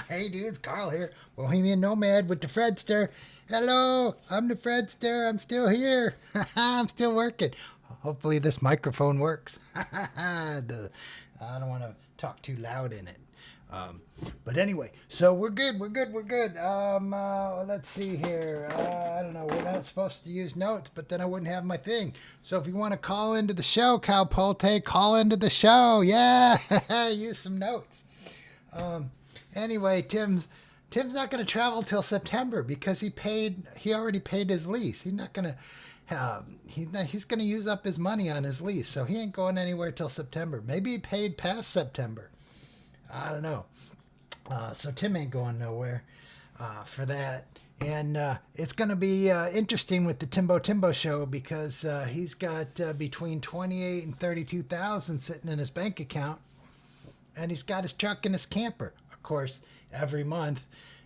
Hey dudes, Carl here, Bohemian Nomad with the Fredster. Hello, I'm the Fredster. I'm still here. I'm still working. Hopefully this microphone works. I don't want to talk too loud in it. Um, but anyway, so we're good. We're good. Let's see here. I don't know. We're not supposed to use notes, but then I wouldn't have my thing. So if you want to call into the show, Karl-Polte, call into the show. Yeah, use some notes. Um, anyway, Tim's not going to travel till September because he already paid his lease. He's not going to he's going to use up his money on his lease, so he ain't going anywhere till September. Maybe he paid past September. I don't know. So Tim ain't going nowhere for that. And it's going to be interesting with the Timbo show because he's got between 28 and 32,000 sitting in his bank account, and he's got his truck and his camper. Of course, every month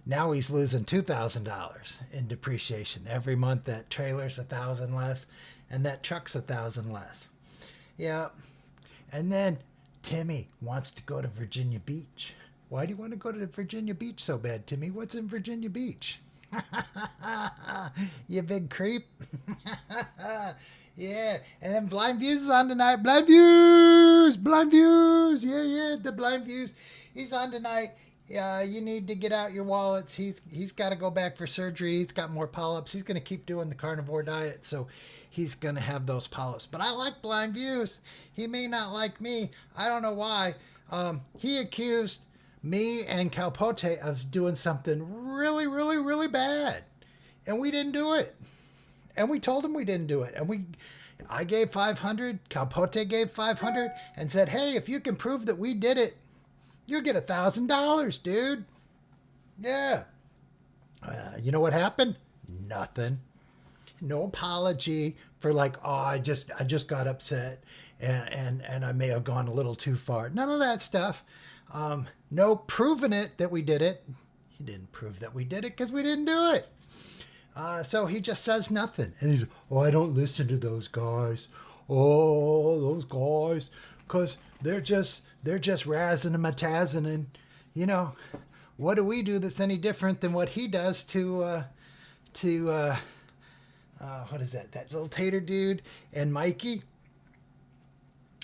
now he's losing $2,000 in depreciation. Every month that trailer's $1,000 less, and that truck's $1,000 less. Yeah, and then Timmy wants to go to Virginia Beach. Why do you want to go to Virginia Beach so bad, Timmy? What's in Virginia Beach? You big creep. Yeah, and then Blind Views is on tonight. Blind Views. Yeah, the Blind Views. He's on tonight. You need to get out your wallets. He's got to go back for surgery. He's got more polyps. He's going to keep doing the carnivore diet, so he's going to have those polyps. But I like Blind Views. He may not like me. I don't know why. He accused me and Karl-Polte of doing something really, really, really bad, and we didn't do it. And we told him we didn't do it. And I gave 500, Karl-Polte gave 500, and said, hey, if you can prove that we did it, you'll get $1,000, dude. Yeah. You know what happened? Nothing. No apology for like, oh, I just got upset and I may have gone a little too far. None of that stuff. No proving it that we did it. He didn't prove that we did it because we didn't do it. So he just says nothing. And he's, oh, I don't listen to those guys. Oh, those guys. Because they're just razzing and matazzing. And, you know, what do we do that's any different than what he does to what is that? That little tater dude and Mikey?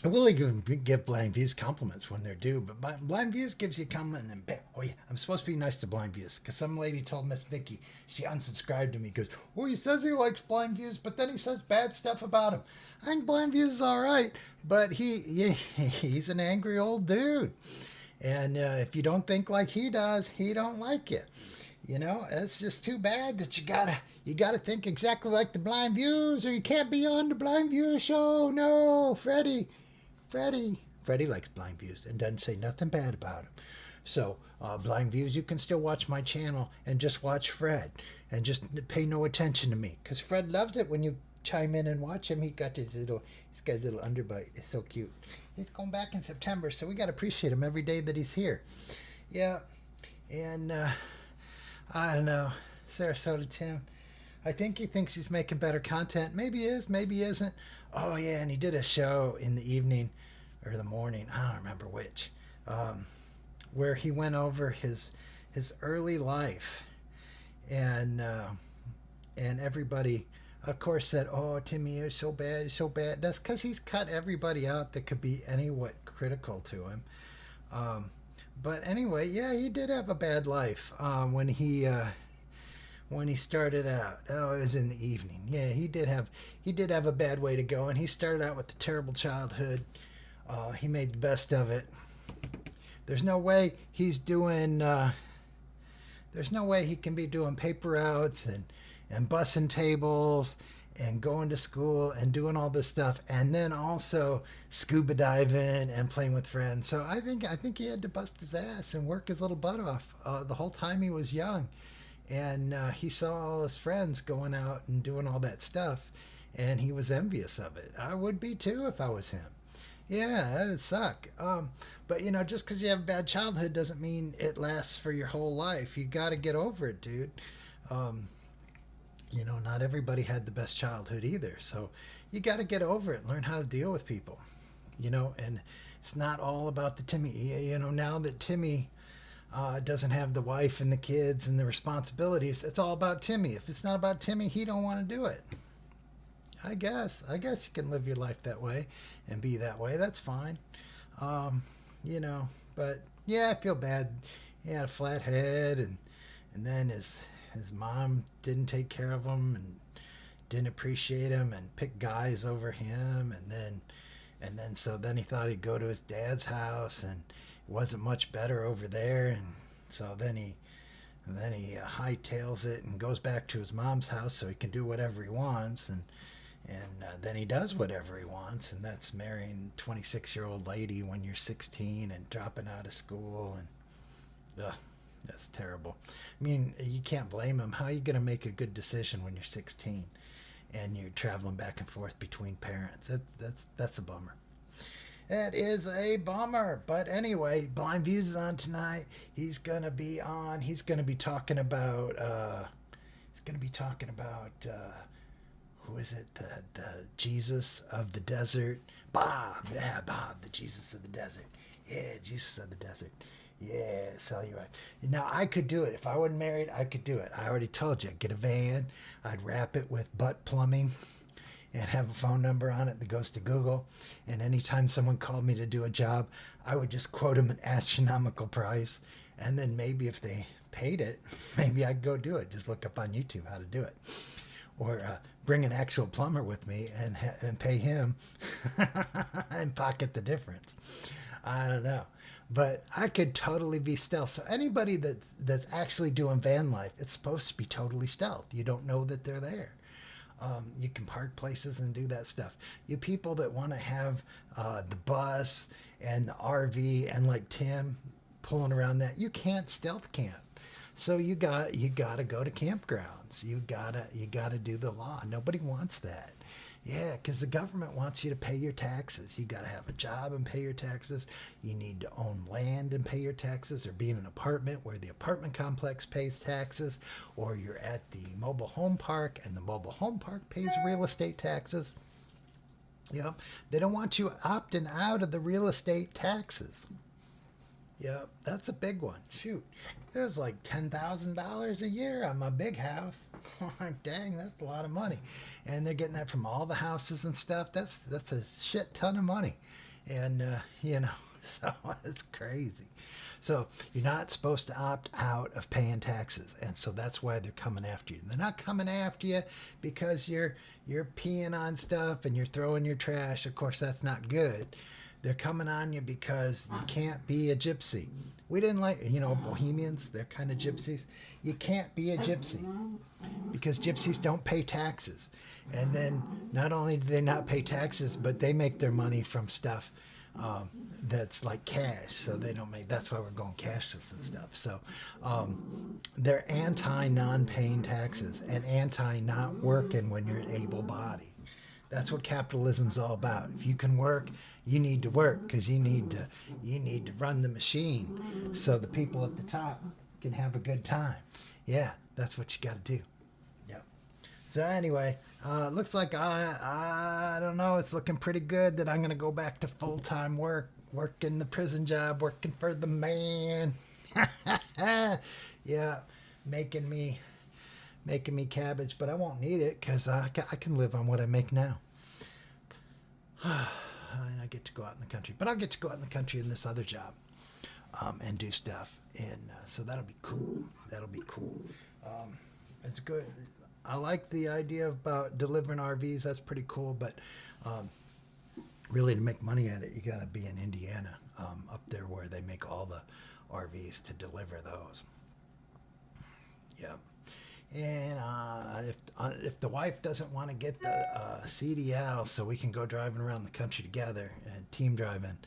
I will even give Blind Views compliments when they're due, but Blind Views gives you a compliment and bam. Oh yeah, I'm supposed to be nice to Blind Views because some lady told Miss Vicky, she unsubscribed to me, goes, oh, he says he likes Blind Views, but then he says bad stuff about him. I think Blind Views is all right, but he's an angry old dude. And if you don't think like he does, he don't like you. You know, it's just too bad that you gotta think exactly like the Blind Views, or you can't be on the Blind Views show. No, Freddie likes Blind Views and doesn't say nothing bad about him. So, Blind Views, you can still watch my channel and just watch Fred and just pay no attention to me, because Fred loves it when you chime in and watch him. He's got his little underbite. It's so cute. He's going back in September, so we got to appreciate him every day that he's here. Yeah, and I don't know, Sarasota Tim. I think he thinks he's making better content. Maybe he is, maybe he isn't. Oh yeah, and he did a show in the evening or the morning, I don't remember which, where he went over his early life, and everybody, of course, said, "Oh, Timmy, you're so bad, you're so bad." That's because he's cut everybody out that could be anywhat critical to him. But anyway, yeah, he did have a bad life when he started out. Oh, it was in the evening. Yeah, he did have a bad way to go, and he started out with a terrible childhood. He made the best of it. There's no way he's doing. There's no way he can be doing paper routes and bussing tables and going to school and doing all this stuff, and then also scuba diving and playing with friends. So I think he had to bust his ass and work his little butt off the whole time he was young. And he saw all his friends going out and doing all that stuff, and he was envious of it. I would be too if I was him. Yeah, that'd suck. But you know, just because you have a bad childhood doesn't mean it lasts for your whole life. You got to get over it, dude. You know, not everybody had the best childhood either. So you got to get over it and learn how to deal with people. You know, and it's not all about the Timmy. You know, now that Timmy doesn't have the wife and the kids and the responsibilities. It's all about Timmy. If it's not about Timmy, he don't want to do it. I guess you can live your life that way and be that way. That's fine. Um, you know, but yeah, I feel bad. He had a flat head, and then his mom didn't take care of him and didn't appreciate him and picked guys over him, and then so then he thought he'd go to his dad's house, and it wasn't much better over there, and so then he hightails it and goes back to his mom's house so he can do whatever he wants, and then he does whatever he wants, and that's marrying a 26-year-old lady when you're 16 and dropping out of school, and ugh, that's terrible. I mean, you can't blame him. How are you going to make a good decision when you're 16 and you're traveling back and forth between parents? That's a bummer. That is a bummer. But anyway, Blind Views is on tonight. He's gonna be on. He's gonna be talking about. Who is it? The Jesus of the desert. Bob. Yeah, Bob, the Jesus of the desert. Yeah, Jesus of the desert. Yeah, sell you right. Now, I could do it. If I wasn't married, I could do it. I already told you. I'd get a van. I'd wrap it with butt plumbing and have a phone number on it that goes to Google. And anytime someone called me to do a job, I would just quote them an astronomical price. And then maybe if they paid it, maybe I'd go do it. Just look up on YouTube how to do it. Or bring an actual plumber with me and pay him and pocket the difference. I don't know. But I could totally be stealth. So anybody that's actually doing van life, it's supposed to be totally stealth. You don't know that they're there. You can park places and do that stuff. You people that want to have the bus and the RV and like Tim pulling around that, you can't stealth camp. So you gotta go to campgrounds. You gotta do the law. Nobody wants that. Yeah, because the government wants you to pay your taxes. You got to have a job and pay your taxes. You need to own land and pay your taxes, or be in an apartment where the apartment complex pays taxes, or you're at the mobile home park and the mobile home park pays real estate taxes. Yep. They don't want you opting out of the real estate taxes. Yeah, that's a big one. Shoot, it was like $10,000 a year on my big house. Dang, that's a lot of money. And they're getting that from all the houses and stuff. That's a shit ton of money. And, so it's crazy. So you're not supposed to opt out of paying taxes. And so that's why they're coming after you. They're not coming after you because you're peeing on stuff and you're throwing your trash. Of course, that's not good. They're coming on you because you can't be a gypsy. We didn't like, Bohemians, they're kind of gypsies. You can't be a gypsy because gypsies don't pay taxes. And then not only do they not pay taxes, but they make their money from stuff that's like cash. So they don't make, that's why we're going cashless and stuff. So they're anti-non-paying taxes and anti-not working when you're able-bodied. That's what capitalism's all about. If you can work, you need to work because you need to run the machine so the people at the top can have a good time. Yeah, that's what you got to do. Yep. So anyway, looks like I don't know. It's looking pretty good that I'm going to go back to full-time working the prison job, working for the man. Yeah, making me cabbage, but I won't need it because I can live on what I make now. And I get to go out in the country, but I'll get to go out in the country in this other job and do stuff, and so that'll be cool. It's good. I like the idea about delivering RVs. That's pretty cool, but really to make money at it, you got to be in Indiana, up there where they make all the RVs to deliver those. Yeah. And if the wife doesn't want to get the CDL so we can go driving around the country together and team driving,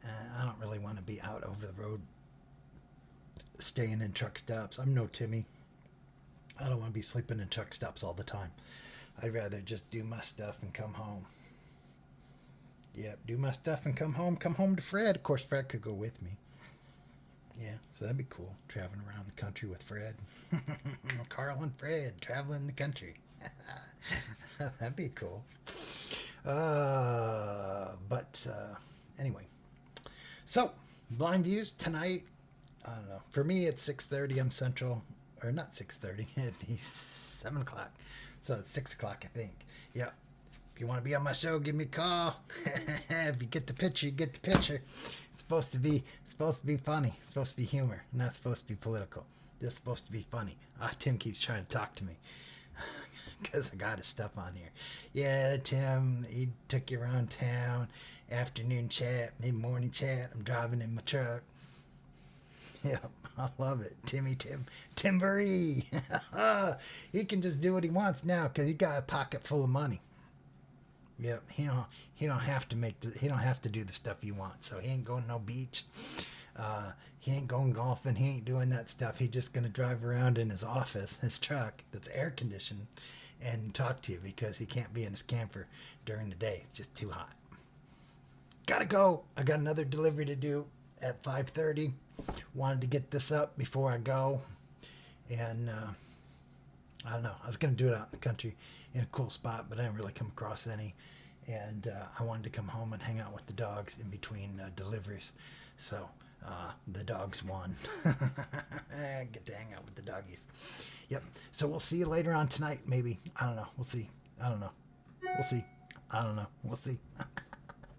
I don't really want to be out over the road staying in truck stops. I'm no Timmy. I don't want to be sleeping in truck stops all the time. I'd rather just do my stuff and come home. Yep, do my stuff and come home. Come home to Fred. Of course, Fred could go with me. Yeah, so that'd be cool, traveling around the country with Fred. Carl and Fred traveling the country. That'd be cool. But anyway, so Blind Views tonight. I don't know. For me, it's 6:30. I'm Central, or not 6:30. It'd be 7 o'clock. So it's 6 o'clock, I think. Yep. If you want to be on my show, give me a call. If you get the picture, you get the picture. It's supposed to be funny. It's supposed to be humor, not supposed to be political. It's supposed to be funny. Tim keeps trying to talk to me because I got his stuff on here. Yeah, Tim, he took you around town. Afternoon chat, mid-morning chat. I'm driving in my truck. Yep, I love it. Timbery. He can just do what he wants now because he got a pocket full of money. Yep, he don't have to do the stuff you want. So he ain't going to no beach. He ain't going golfing. He ain't doing that stuff. He's just gonna drive around in his office, his truck that's air conditioned, and talk to you because he can't be in his camper during the day. It's just too hot. Gotta go. I got another delivery to do at 5:30. Wanted to get this up before I go, and I don't know. I was gonna do it out in the country in a cool spot, but I didn't really come across any. And I wanted to come home and hang out with the dogs in between deliveries. So the dogs won. Get to hang out with the doggies. Yep. So we'll see you later on tonight, maybe. I don't know. We'll see. I don't know. We'll see. I don't know. We'll see.